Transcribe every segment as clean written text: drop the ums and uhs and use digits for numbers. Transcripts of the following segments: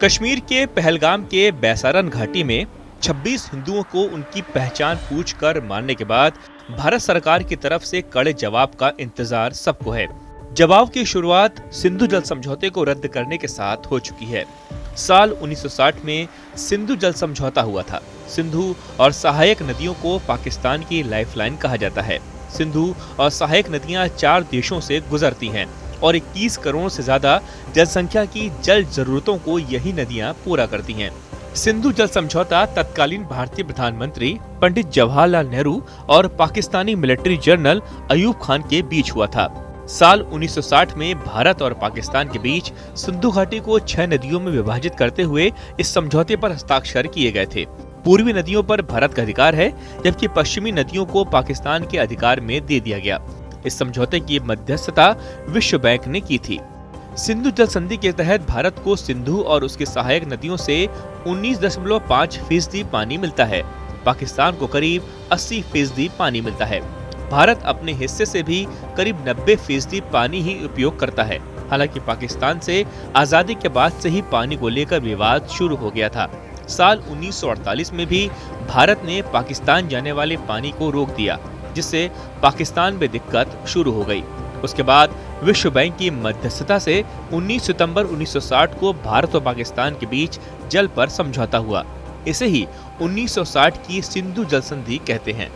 कश्मीर के पहलगाम के बैसारन घाटी में 26 हिंदुओं को उनकी पहचान पूछकर मारने के बाद भारत सरकार की तरफ से कड़े जवाब का इंतजार सबको है। जवाब की शुरुआत सिंधु जल समझौते को रद्द करने के साथ हो चुकी है। साल 1960 में सिंधु जल समझौता हुआ था। सिंधु और सहायक नदियों को पाकिस्तान की लाइफलाइन कहा जाता है। सिंधु और सहायक नदियां 4 देशों से गुजरती हैं और 21 करोड़ से ज्यादा जनसंख्या की जल जरूरतों को यही नदियां पूरा करती हैं। सिंधु जल समझौता तत्कालीन भारतीय प्रधानमंत्री पंडित जवाहरलाल नेहरू और पाकिस्तानी मिलिट्री जनरल अयूब खान के बीच हुआ था। साल 1960 में भारत और पाकिस्तान के बीच सिंधु घाटी को 6 नदियों में विभाजित करते हुए इस समझौते पर हस्ताक्षर किए गए थे। पूर्वी नदियों पर भारत का अधिकार है, जबकि पश्चिमी नदियों को पाकिस्तान के अधिकार में दे दिया गया। इस समझौते की मध्यस्थता विश्व बैंक ने की थी। सिंधु जल संधि के तहत भारत को सिंधु और उसकी सहायक नदियों से 19.5% पानी मिलता है। पाकिस्तान को करीब 80% पानी मिलता है। भारत अपने हिस्से से भी करीब 90% पानी ही उपयोग करता है। हालांकि पाकिस्तान से आजादी के बाद से ही पानी को लेकर विवाद शुरू हो गया था। साल 1948 में भी भारत ने पाकिस्तान जाने वाले पानी को रोक दिया, जिससे पाकिस्तान में दिक्कत शुरू हो गई। उसके बाद विश्व बैंक की मध्यस्थता से 19 सितंबर 1960 को भारत और पाकिस्तान के बीच जल पर समझौता हुआ। इसे ही 1960 की सिंधु जल संधि कहते हैं।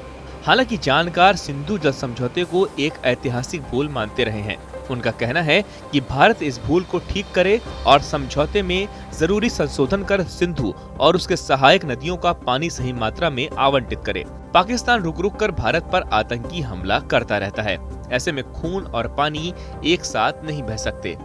हालांकि जानकार सिंधु जल समझौते को एक ऐतिहासिक भूल मानते रहे हैं। उनका कहना है कि भारत इस भूल को ठीक करे और समझौते में जरूरी संशोधन कर सिंधु और उसके सहायक नदियों का पानी सही मात्रा में आवंटित करे। पाकिस्तान रुक रुक कर भारत पर आतंकी हमला करता रहता है। ऐसे में खून और पानी एक साथ नहीं बह सकते।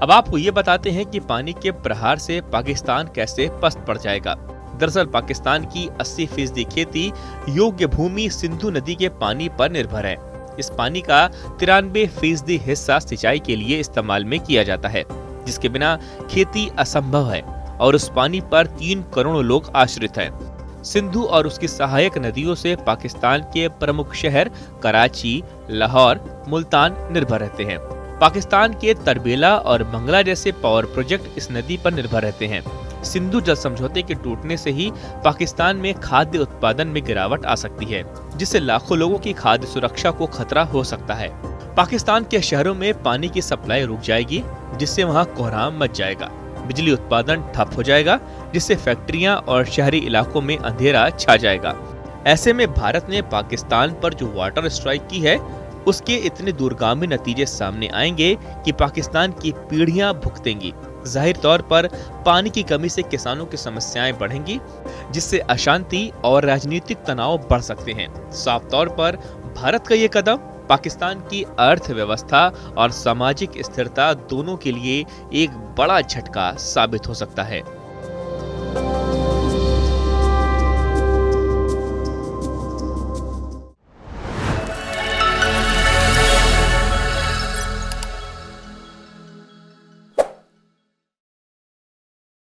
अब आपको ये बताते हैं कि पानी के प्रहार से पाकिस्तान कैसे पस्त पड़ जाएगा। दरअसल पाकिस्तान की 80% खेती योग्य भूमि सिंधु नदी के पानी पर निर्भर है। इस पानी का 93% हिस्सा सिंचाई के लिए इस्तेमाल में किया जाता है, जिसके बिना खेती असंभव है और उस पानी पर 3 करोड़ लोग आश्रित हैं। सिंधु और उसकी सहायक नदियों से पाकिस्तान के प्रमुख शहर कराची, लाहौर, मुल्तान निर्भर रहते हैं। पाकिस्तान के तरबेला और मंगला जैसे पावर प्रोजेक्ट इस नदी पर निर्भर रहते हैं। सिंधु जल समझौते के टूटने से ही पाकिस्तान में खाद्य उत्पादन में गिरावट आ सकती है, जिससे लाखों लोगों की खाद्य सुरक्षा को खतरा हो सकता है। पाकिस्तान के शहरों में पानी की सप्लाई रुक जाएगी, जिससे वहां कोहराम मच जाएगा। बिजली उत्पादन ठप हो जाएगा, जिससे फैक्ट्रियां और शहरी इलाकों में अंधेरा छा जाएगा। ऐसे में भारत ने पाकिस्तान पर जो वाटर स्ट्राइक की है, उसके इतने दूरगामी नतीजे सामने आएंगे कि पाकिस्तान की पीढ़ियां भुगतेंगी। जाहिर तौर पर पानी की कमी से किसानों की समस्याएं बढ़ेंगी, जिससे अशांति और राजनीतिक तनाव बढ़ सकते हैं। साफ तौर पर भारत का ये कदम पाकिस्तान की अर्थव्यवस्था और सामाजिक स्थिरता दोनों के लिए एक बड़ा झटका साबित हो सकता है।